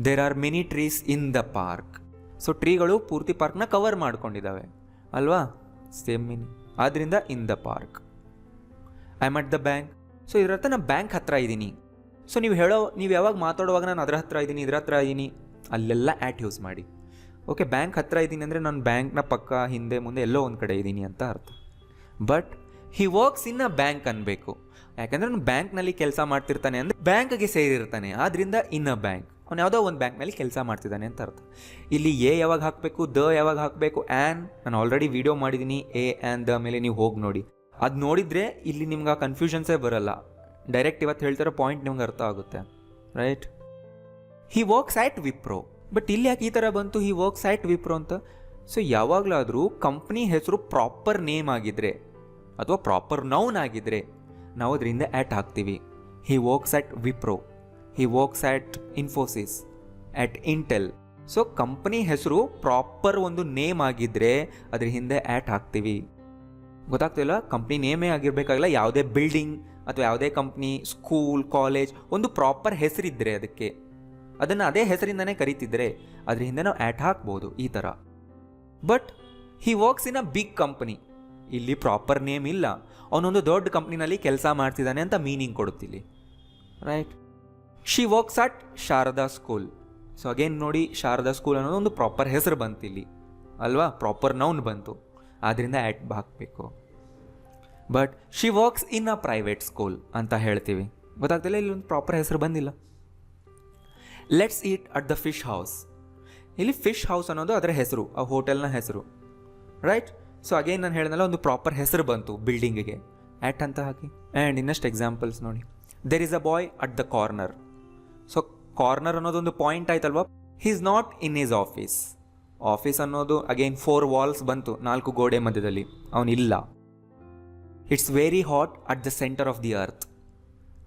there are many trees in the park. So ಟ್ರೀಗಳು ಪೂರ್ತಿ ಪಾರ್ಕ್ನ ಕವರ್ ಮಾಡ್ಕೊಂಡಿದ್ದಾವೆ ಅಲ್ವಾ, ಸೇಮ್ ಮೀನಿಂಗ್. ಆದ್ದರಿಂದ in the park. I am at the bank. So ಇದರರ್ಥ ನಾನು ಬ್ಯಾಂಕ್ ಹತ್ರ ಇದ್ದೀನಿ. ಸೊ ನೀವು ಯಾವಾಗ ಮಾತಾಡುವಾಗ ನಾನು ಅದರ ಹತ್ರ ಇದ್ದೀನಿ, ಇದರ ಹತ್ರ ಇದ್ದೀನಿ, ಅಲ್ಲೆಲ್ಲ ಆ್ಯಟ್ ಯೂಸ್ ಮಾಡಿ. ಓಕೆ, ಬ್ಯಾಂಕ್ ಹತ್ರ ಇದ್ದೀನಿ ಅಂದರೆ ನಾನು ಬ್ಯಾಂಕ್ನ ಪಕ್ಕ, ಹಿಂದೆ, ಮುಂದೆ ಎಲ್ಲೋ ಒಂದು ಕಡೆ ಇದ್ದೀನಿ ಅಂತ ಅರ್ಥ. But he works in a bank ಅನ್ಬೇಕು. ಯಾಕಂದರೆ ನಾನು ಬ್ಯಾಂಕ್ನಲ್ಲಿ ಕೆಲಸ ಮಾಡ್ತಿರ್ತಾನೆ ಅಂದರೆ ಬ್ಯಾಂಕ್ಗೆ ಸೇರಿರ್ತಾನೆ, ಆದ್ದರಿಂದ ಇನ್ ಅ ಬ್ಯಾಂಕ್. ಅವ್ನು ಯಾವುದೋ ಒಂದು ಬ್ಯಾಂಕ್ನಲ್ಲಿ ಕೆಲಸ ಮಾಡ್ತಿದ್ದಾನೆ ಅಂತ ಅರ್ಥ. ಇಲ್ಲಿ ಎ ಯಾವಾಗ ಹಾಕಬೇಕು, ದ ಯಾವಾಗ ಹಾಕಬೇಕು, ಆ್ಯನ್ ನಾನು ಆಲ್ರೆಡಿ ವಿಡಿಯೋ ಮಾಡಿದ್ದೀನಿ. ಎ ಆ್ಯನ್ ದ ಮೇಲೆ ನೀವು ಹೋಗಿ ನೋಡಿ. ಅದು ನೋಡಿದರೆ ಇಲ್ಲಿ ನಿಮ್ಗೆ ಆ ಕನ್ಫ್ಯೂಷನ್ಸೇ ಬರಲ್ಲ. ಡೈರೆಕ್ಟ್ ಇವತ್ತು ಹೇಳ್ತಿರೋ ಪಾಯಿಂಟ್ ನಿಮ್ಗೆ ಅರ್ಥ ಆಗುತ್ತೆ, right. He works at Wipro. But ಇಲ್ಲಿ ಯಾಕೆ ಈ ಥರ ಬಂತು, ಹಿ ವರ್ಕ್ಸ್ ಆ್ಯಟ್ ವಿಪ್ರೋ ಅಂತ? ಸೊ ಯಾವಾಗಲಾದರೂ ಕಂಪ್ನಿ ಹೆಸರು ಪ್ರಾಪರ್ ನೇಮ್ ಆಗಿದ್ದರೆ ಅಥವಾ ಪ್ರಾಪರ್ ನೌನ್ ಆಗಿದ್ದರೆ ನಾವು ಅದರಿಂದ ಆ್ಯಟ್ ಹಾಕ್ತೀವಿ. ಹಿ works at Wipro, he works at Infosys, at Intel. So company ಹೆಸರು ಪ್ರಾಪರ್ ಒಂದು ನೇಮ್ ಆಗಿದ್ದರೆ ಅದ್ರ ಹಿಂದೆ ಆ್ಯಟ್ ಹಾಕ್ತೀವಿ. ಗೊತ್ತಾಗ್ತಿಲ್ಲ, ಕಂಪ್ನಿ ನೇಮೇ ಆಗಿರಬೇಕಾಗಿಲ್ಲ, ಯಾವುದೇ ಬಿಲ್ಡಿಂಗ್ ಅಥವಾ ಯಾವುದೇ ಕಂಪ್ನಿ, ಸ್ಕೂಲ್, ಕಾಲೇಜ್ ಒಂದು ಪ್ರಾಪರ್ ಹೆಸರಿದ್ದರೆ ಅದಕ್ಕೆ, ಅದನ್ನು ಅದೇ ಹೆಸರಿಂದನೇ ಕರೀತಿದ್ರೆ ಅದ್ರ ಹಿಂದೆ ನಾವು ಆ್ಯಟ್ ಹಾಕ್ಬೋದು ಈ ಥರ. But he works in a big company, ಇಲ್ಲಿ ಪ್ರಾಪರ್ ನೇಮ್ ಇಲ್ಲ, ಅವನೊಂದು ದೊಡ್ಡ ಕಂಪ್ನಿನಲ್ಲಿ ಕೆಲಸ ಮಾಡ್ತಿದ್ದಾನೆ ಅಂತ ಮೀನಿಂಗ್ ಕೊಡುತ್ತಿಲ್ಲಿ, right. She works at Sharada school. So again ನೋಡಿ, ಶಾರದಾ ಸ್ಕೂಲ್ ಅನ್ನೋದು ಒಂದು ಪ್ರಾಪರ್ ಹೆಸರು ಬಂತಿಲ್ಲಿ ಅಲ್ವಾ, ಪ್ರಾಪರ್ ನೌನ್ ಬಂತು, ಆದ್ದರಿಂದ ಆ್ಯಟ್ ಹಾಕಬೇಕು. But she works in a private school ಅಂತ ಹೇಳ್ತೀವಿ. ಗೊತ್ತಾಗ್ತಿಲ್ಲ, ಇಲ್ಲಿ ಒಂದು ಪ್ರಾಪರ್ ಹೆಸರು ಬಂದಿಲ್ಲ. Let's eat at the fish house. ಇಲ್ಲಿ ಫಿಶ್ ಹೌಸ್ ಅನ್ನೋದು ಅದರ ಹೆಸರು, ಆ ಹೋಟೆಲ್ನ ಹೆಸರು, ರೈಟ್. ಸೊ ಅಗೇನ್ ನಾನು ಹೇಳಿದ್ನಲ್ಲ, ಒಂದು ಪ್ರಾಪರ್ ಹೆಸರು ಬಂತು ಬಿಲ್ಡಿಂಗಿಗೆ, ಆ್ಯಟ್ ಅಂತ ಹಾಕಿ. ಆ್ಯಂಡ್ ಇನ್ನಷ್ಟು ಎಕ್ಸಾಂಪಲ್ಸ್ ನೋಡಿ. There is a boy at the corner. So corner ಅನ್ನೋದೊಂದು ಪಾಯಿಂಟ್ ಆಯ್ತಲ್ವಾ. He is not in his office. Office ಅನ್ನೋದು ಅಗೇನ್ 4 ವಾಲ್ಸ್ ಬಂತು, 4 ಗೋಡೆ ಮಧ್ಯದಲ್ಲಿ, ಅವನಿಲ್ಲ. It's very hot at the centre of the earth.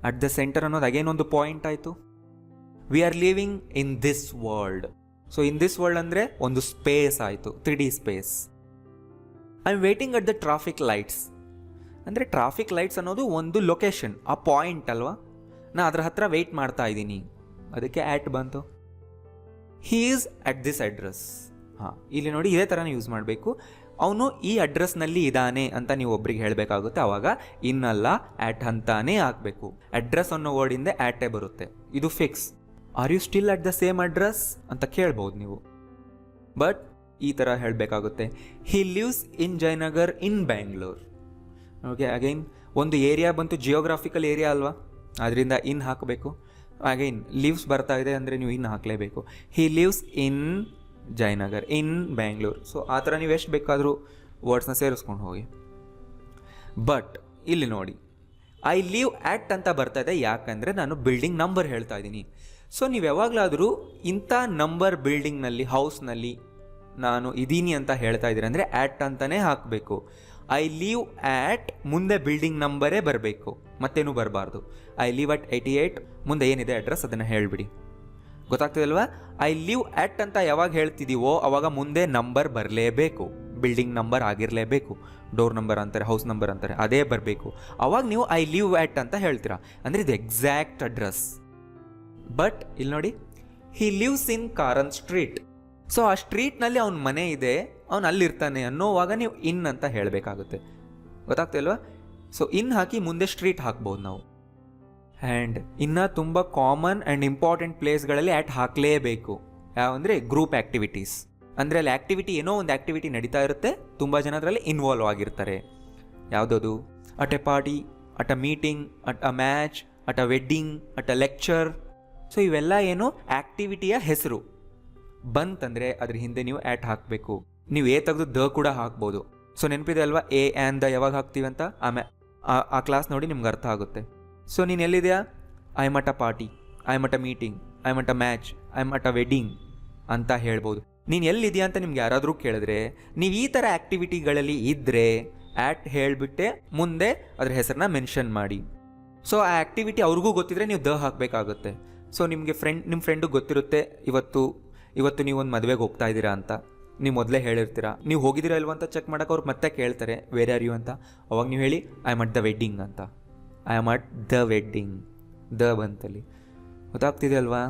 At the centre ಅನ್ನೋದು again ಒಂದು point ಆಯಿತು. We are living in this world. So in this world ಅಂದರೆ ಒಂದು ಸ್ಪೇಸ್ ಆಯಿತು, 3D space. I am waiting at the traffic lights. ಅಂದರೆ traffic lights ಅನ್ನೋದು ಒಂದು location, ಆ ಪಾಯಿಂಟ್ ಅಲ್ವಾ, ನಾ ಅದರ ಹತ್ರ ವೆಯ್ಟ್ ಮಾಡ್ತಾ ಇದ್ದೀನಿ, ಅದಕ್ಕೆ ಆ್ಯಟ್ ಬಂತು. He is at this address. ಹಾಂ, ಇಲ್ಲಿ ನೋಡಿ ಇದೇ ಥರನೇ ಯೂಸ್ ಮಾಡಬೇಕು. ಅವನು ಈ ಅಡ್ರೆಸ್ನಲ್ಲಿ ಇದ್ದಾನೆ ಅಂತ ನೀವು ಒಬ್ರಿಗೆ ಹೇಳಬೇಕಾಗುತ್ತೆ. ಆವಾಗ ಇನ್ನಲ್ಲ ಆ್ಯಟ್ ಅಂತಾನೇ ಹಾಕಬೇಕು. ಅಡ್ರೆಸ್ ಅನ್ನೋ ವರ್ಡಿಂದ ಆ್ಯಟೇ ಬರುತ್ತೆ, ಇದು fix. Are you still at the same address ಅಂತ ಕೇಳ್ಬೋದು ನೀವು, ಬಟ್ ಈ ಥರ ಹೇಳಬೇಕಾಗುತ್ತೆ. He lives in Jayanagar in Bangalore. Okay, again ಒಂದು ಏರಿಯಾ ಬಂತು, ಜಿಯೋಗ್ರಾಫಿಕಲ್ ಏರಿಯಾ ಅಲ್ವಾ, ಅದರಿಂದ ಇನ್ ಹಾಕಬೇಕು. ಅಗೈನ್ ಲಿವ್ಸ್ ಬರ್ತಾ ಇದೆ ಅಂದರೆ ನೀವು ಇನ್ ಹಾಕಲೇಬೇಕು. He lives in Jayanagar in Bangalore. So ಆ ಥರ ನೀವು ಎಷ್ಟು ಬೇಕಾದರೂ ವರ್ಡ್ಸ್ನ ಸೇರಿಸ್ಕೊಂಡು ಹೋಗಿ. ಬಟ್ ಇಲ್ಲಿ ನೋಡಿ, ಐ ಲಿವ್ ಆ್ಯಟ್ ಅಂತ ಬರ್ತಾ ಇದೆ, ಯಾಕಂದರೆ ನಾನು ಬಿಲ್ಡಿಂಗ್ ನಂಬರ್ ಹೇಳ್ತಾ ಇದ್ದೀನಿ. ಸೊ ನೀವು ಯಾವಾಗಲಾದರೂ ಇಂಥ ನಂಬರ್ ಬಿಲ್ಡಿಂಗ್ನಲ್ಲಿ, ಹೌಸ್ನಲ್ಲಿ ನಾನು ಇದ್ದೀನಿ ಅಂತ ಹೇಳ್ತಾ ಇದ್ದೀರಿ ಅಂದರೆ ಆ್ಯಟ್ ಅಂತಲೇ ಹಾಕಬೇಕು. ಐ ಲೀವ್ ಆ್ಯಟ್ ಮುಂದೆ ಬಿಲ್ಡಿಂಗ್ ನಂಬರೇ ಬರಬೇಕು, ಮತ್ತೇನೂ ಬರಬಾರ್ದು. ಐ ಲೀವ್ ಅಟ್ 88 ಮುಂದೆ ಏನಿದೆ ಅಡ್ರೆಸ್ ಅದನ್ನು ಹೇಳಿಬಿಡಿ. ಗೊತ್ತಾಗ್ತದಲ್ವಾ? ಐ ಲಿವ್ ಅಟ್ ಅಂತ ಯಾವಾಗ ಹೇಳ್ತಿದ್ದೀವೋ ಅವಾಗ ಮುಂದೆ ನಂಬರ್ ಬರಲೇಬೇಕು. ಬಿಲ್ಡಿಂಗ್ ನಂಬರ್ ಆಗಿರಲೇಬೇಕು. ಡೋರ್ ನಂಬರ್ ಅಂತಾರೆ, ಹೌಸ್ ನಂಬರ್ ಅಂತಾರೆ, ಅದೇ ಬರಬೇಕು. ಅವಾಗ ನೀವು ಐ ಲಿವ್ ಅಟ್ ಅಂತ ಹೇಳ್ತೀರಾ, ಅಂದರೆ ಇದು ಎಕ್ಸಾಕ್ಟ್ ಅಡ್ರೆಸ್. ಬಟ್ ಇಲ್ಲಿ ನೋಡಿ, ಹಿ ಲಿವ್ಸ್ ಇನ್ ಕಾರನ್ ಸ್ಟ್ರೀಟ್. ಸೊ ಆ ಸ್ಟ್ರೀಟ್ನಲ್ಲಿ ಅವ್ನ ಮನೆ ಇದೆ, ಅವ್ನು ಅಲ್ಲಿರ್ತಾನೆ ಅನ್ನೋವಾಗ ನೀವು ಇನ್ ಅಂತ ಹೇಳಬೇಕಾಗುತ್ತೆ. ಗೊತ್ತಾಗ್ತಿಲ್ವಾ? ಸೊ ಇನ್ ಹಾಕಿ ಮುಂದೆ ಸ್ಟ್ರೀಟ್ ಹಾಕ್ಬೋದು ನಾವು. ಆ್ಯಂಡ್ ಇನ್ನು ತುಂಬ ಕಾಮನ್ ಆ್ಯಂಡ್ ಇಂಪಾರ್ಟೆಂಟ್ ಪ್ಲೇಸ್ಗಳಲ್ಲಿ ಆ್ಯಟ್ ಹಾಕಲೇಬೇಕು. ಯಾವಂದರೆ ಗ್ರೂಪ್ ಆ್ಯಕ್ಟಿವಿಟೀಸ್. ಅಂದರೆ ಅಲ್ಲಿ ಆ್ಯಕ್ಟಿವಿಟಿ, ಏನೋ ಒಂದು ಆ್ಯಕ್ಟಿವಿಟಿ ನಡೀತಾ ಇರುತ್ತೆ, ತುಂಬ ಜನ ಅದರಲ್ಲಿ ಇನ್ವಾಲ್ವ್ ಆಗಿರ್ತಾರೆ. ಯಾವುದದು? At A party, at a meeting, at a match, at a wedding, at a lecture. So ಇವೆಲ್ಲ ಏನು ಆ್ಯಕ್ಟಿವಿಟಿಯ ಹೆಸರು. ಬಂತಂದರೆ ಅದ್ರ ಹಿಂದೆ ನೀವು ಆ್ಯಟ್ ಹಾಕಬೇಕು. ನೀವು ಎ ತೆಗೆದು ದ ಕೂಡ ಹಾಕ್ಬೋದು. ಸೊ ನೆನಪಿದೆ ಅಲ್ವಾ, ಎ ಆ್ಯಂಡ್ ದ ಯಾವಾಗ ಹಾಕ್ತೀವಿ ಅಂತ? ಆ ಕ್ಲಾಸ್ ನೋಡಿ ನಿಮ್ಗೆ ಅರ್ಥ ಆಗುತ್ತೆ. ಸೊ ನೀನು ಎಲ್ಲಿದೆಯಾ? I am at a party, I am at a meeting, I am at a match, I am at a wedding ಅಂತ ಹೇಳ್ಬೋದು. ನೀನು ಎಲ್ಲಿದೆಯಾ ಅಂತ ನಿಮ್ಗೆ ಯಾರಾದರೂ ಕೇಳಿದ್ರೆ, ನೀವು ಈ ಥರ ಆ್ಯಕ್ಟಿವಿಟಿಗಳಲ್ಲಿ ಇದ್ದರೆ ಆ್ಯಟ್ ಹೇಳಿಬಿಟ್ಟೆ ಮುಂದೆ ಅದ್ರ ಹೆಸರನ್ನ ಮೆನ್ಷನ್ ಮಾಡಿ. ಸೊ ಆ ಆ್ಯಕ್ಟಿವಿಟಿ ಅವ್ರಿಗೂ ಗೊತ್ತಿದ್ರೆ ನೀವು ದ ಹಾಕಬೇಕಾಗುತ್ತೆ. ಸೊ ನಿಮಗೆ ನಿಮ್ಮ ಫ್ರೆಂಡಿಗೆ ಗೊತ್ತಿರುತ್ತೆ ಇವತ್ತು ನೀವು ಒಂದು ಮದುವೆಗೆ ಹೋಗ್ತಾ ಇದ್ದೀರಾ ಅಂತ. ನೀವು ಮೊದಲೇ ಹೇಳಿರ್ತೀರಾ. ನೀವು ಹೋಗಿದ್ದೀರಾ ಇಲ್ವ ಅಂತ ಚೆಕ್ ಮಾಡೋಕೆ ಅವ್ರು ಮತ್ತೆ ಕೇಳ್ತಾರೆ, ವೇರ್ ಆರ್ ಯು ಅಂತ. ಅವಾಗ ನೀವು ಹೇಳಿ I am at the wedding ಅಂತ. I am at the wedding, the ಬಂತಲ್ಲಿ. ಗೊತ್ತಾಗ್ತಿದೆ ಅಲ್ವಾ?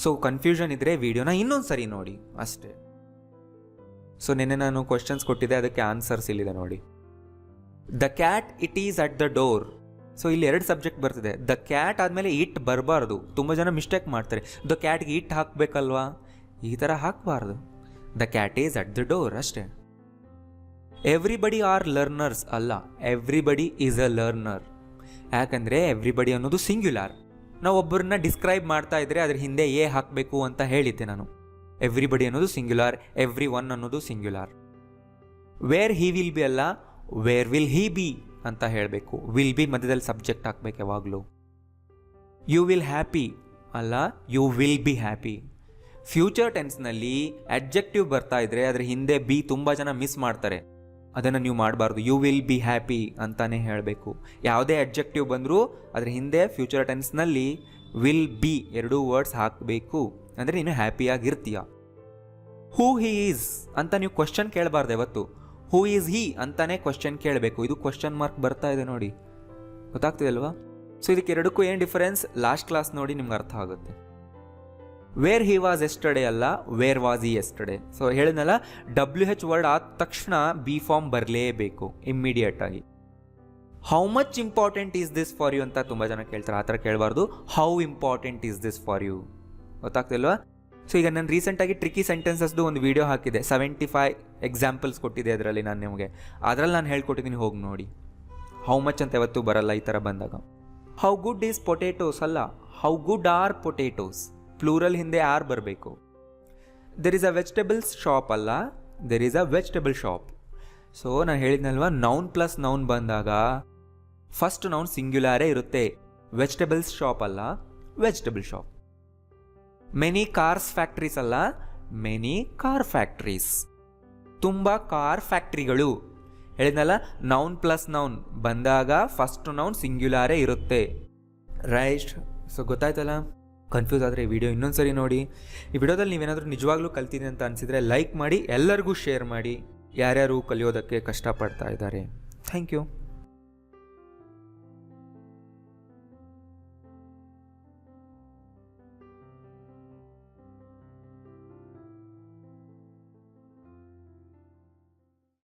ಸೊ ಕನ್ಫ್ಯೂಷನ್ ಇದ್ದರೆ ವಿಡಿಯೋನ ಇನ್ನೊಂದು ಸರಿ ನೋಡಿ ಅಷ್ಟೇ. ಸೊ ನಿನ್ನೆ ನಾನು ಕ್ವಶನ್ಸ್ ಕೊಟ್ಟಿದ್ದೆ, ಅದಕ್ಕೆ ಆನ್ಸರ್ಸ್ ಇಲ್ಲಿದೆ ನೋಡಿ. The cat it is at the door. So ಇಲ್ಲಿ 2 ಸಬ್ಜೆಕ್ಟ್ ಬರ್ತಿದೆ. ದ ಕ್ಯಾಟ್ ಆದಮೇಲೆ ಇಟ್ ಬರಬಾರ್ದು. ತುಂಬ ಜನ ಮಿಸ್ಟೇಕ್ ಮಾಡ್ತಾರೆ. ದ ಕ್ಯಾಟ್ಗೆ ಇಟ್ ಹಾಕಬೇಕಲ್ವಾ? ಈ ಥರ ಹಾಕಬಾರ್ದು. The cat is at the door ಅಷ್ಟೇ. ಎವ್ರಿಬಡಿ ಆರ್ ಲರ್ನರ್ಸ್ ಅಲ್ಲ, ಎವ್ರಿಬಡಿ ಈಸ್ ಅ ಲರ್ನರ್. ಯಾಕಂದರೆ ಎವ್ರಿಬಡಿ ಅನ್ನೋದು ಸಿಂಗ್ಯುಲಾರ್. ನಾವು ಒಬ್ಬರನ್ನ ಡಿಸ್ಕ್ರೈಬ್ ಮಾಡ್ತಾ ಇದ್ದರೆ ಅದ್ರ ಹಿಂದೆ ಎ ಹಾಕಬೇಕು ಅಂತ ಹೇಳಿದ್ದೆ ನಾನು. ಎವ್ರಿಬಡಿ ಅನ್ನೋದು ಸಿಂಗ್ಯುಲಾರ್, ಎವ್ರಿ ಒನ್ ಅನ್ನೋದು singular. Where he will be ಅಲ್ಲ, ವೇರ್ ವಿಲ್ ಹಿ ಬಿ ಅಂತ ಹೇಳಬೇಕು. ವಿಲ್ ಬಿ ಮಧ್ಯದಲ್ಲಿ ಸಬ್ಜೆಕ್ಟ್ ಹಾಕಬೇಕು ಯಾವಾಗಲೂ. ಯು ವಿಲ್ ಹ್ಯಾಪಿ ಅಲ್ಲ, you will be happy. Future ಟೆನ್ಸ್ನಲ್ಲಿ ಅಡ್ಜೆಕ್ಟಿವ್ ಬರ್ತಾ ಇದ್ರೆ ಅದ್ರ ಹಿಂದೆ ಬಿ ತುಂಬ ಜನ ಮಿಸ್ ಮಾಡ್ತಾರೆ. ಅದನ್ನು ನೀವು ಮಾಡಬಾರ್ದು. ಯು ವಿಲ್ ಬಿ ಹ್ಯಾಪಿ ಅಂತಾನೆ ಹೇಳಬೇಕು. ಯಾವುದೇ ಅಡ್ಜೆಕ್ಟಿವ್ ಬಂದರೂ ಅದ್ರ ಹಿಂದೆ ಫ್ಯೂಚರ್ ಟೆನ್ಸ್ನಲ್ಲಿ ವಿಲ್ ಬಿ 2 ವರ್ಡ್ಸ್ ಹಾಕಬೇಕು. ಅಂದರೆ ನೀನು ಹ್ಯಾಪಿಯಾಗಿರ್ತೀಯ. ಹೂ ಹಿ ಈಸ್ ಅಂತ ನೀವು ಕ್ವಶನ್ ಕೇಳಬಾರ್ದು ಯಾವತ್ತು. ಹೂ ಈಸ್ ಹಿ ಅಂತಾನೆ ಕ್ವಶನ್ ಕೇಳಬೇಕು. ಇದು ಕ್ವಶನ್ ಮಾರ್ಕ್ ಬರ್ತಾ ಇದೆ ನೋಡಿ, ಗೊತ್ತಾಗ್ತಿದೆ ಅಲ್ವಾ? ಸೊ ಇದಕ್ಕೆ ಎರಡಕ್ಕೂ ಏನು ಡಿಫರೆನ್ಸ್ ಲಾಸ್ಟ್ ಕ್ಲಾಸ್ ನೋಡಿ ನಿಮ್ಗೆ ಅರ್ಥ ಆಗುತ್ತೆ. ವೇರ್ ಹಿ ವಾಸ್ ಎಸ್ಟರ್ಡೇ ಅಲ್ಲ, where was he yesterday. So ಹೇಳಿದ್ನಲ್ಲ, WH ವರ್ಡ್ ಆದ ತಕ್ಷಣ ಬಿ ಫಾರ್ಮ್ ಬರಲೇಬೇಕು ಇಮ್ಮಿಡಿಯೇಟ್ ಆಗಿ. How much important is this for you ಅಂತ ತುಂಬ ಜನ ಕೇಳ್ತಾರೆ. ಆ ಥರ ಕೇಳಬಾರ್ದು. How important is this for you, ಗೊತ್ತಾಗ್ತಿಲ್ವಾ? ಸೊ ಈಗ ನಾನು ರೀಸೆಂಟಾಗಿ ಟ್ರಿಕಿ ಸೆಂಟೆನ್ಸಸ್ದು ಒಂದು ವಿಡಿಯೋ ಹಾಕಿದೆ. 75 ಎಕ್ಸಾಂಪಲ್ಸ್ ಕೊಟ್ಟಿದೆ ಅದರಲ್ಲಿ ನಾನು ನಿಮಗೆ. ಅದರಲ್ಲಿ ನಾನು ಹೇಳ್ಕೊಟ್ಟಿದ್ದೀನಿ, ಹೋಗಿ ನೋಡಿ. ಹೌ ಮಚ್ ಅಂತ ಯಾವತ್ತೂ ಬರಲ್ಲ ಈ ಥರ ಬಂದಾಗ. ಹೌ ಗುಡ್ ಈಸ್ ಪೊಟೇಟೋಸ್ ಅಲ್ಲ, how good are potatoes. Plural ಹಿಂದೆ ಆರ್ ಬರಬೇಕು. There is a vegetables shop ಅಲ್ಲ, there is a vegetable shop. So ನಾನು ಹೇಳಿದ್ನಲ್ವ, ನೌನ್ ಪ್ಲಸ್ ನೌನ್ ಬಂದಾಗ ಫಸ್ಟ್ ನೌನ್ ಸಿಂಗ್ಯುಲಾರೇ ಇರುತ್ತೆ. ವೆಜಿಟೇಬಲ್ಸ್ ಶಾಪ್ ಅಲ್ಲ, vegetable shop. Many cars factories ಅಲ್ಲ, ಮೆನಿ ಕಾರ್ ಫ್ಯಾಕ್ಟ್ರೀಸ್. ತುಂಬ ಕಾರ್ ಫ್ಯಾಕ್ಟ್ರಿಗಳು. ಹೇಳಿದ್ನಲ್ಲ, ನೌನ್ ಪ್ಲಸ್ ನೌನ್ ಬಂದಾಗ ಫಸ್ಟ್ ನೌನ್ ಸಿಂಗ್ಯುಲಾರೇ ಇರುತ್ತೆ. ರೈಟ್? ಸೊ ಗೊತ್ತಾಯ್ತಲ್ಲ? ಕನ್ಫ್ಯೂಸ್ ಆದರೆ ಈ ವಿಡಿಯೋ ಇನ್ನೊಂದು ಸರಿ ನೋಡಿ. ಈ ವಿಡಿಯೋದಲ್ಲಿ ನೀವೇನಾದರೂ ನಿಜವಾಗ್ಲೂ ಕಲ್ತಿದೆ ಅಂತ ಅನಿಸಿದರೆ ಲೈಕ್ ಮಾಡಿ, ಎಲ್ಲರಿಗೂ ಶೇರ್ ಮಾಡಿ, ಯಾರ್ಯಾರು ಕಲಿಯೋದಕ್ಕೆ ಕಷ್ಟಪಡ್ತಾ ಇದ್ದಾರೆ. Thank you.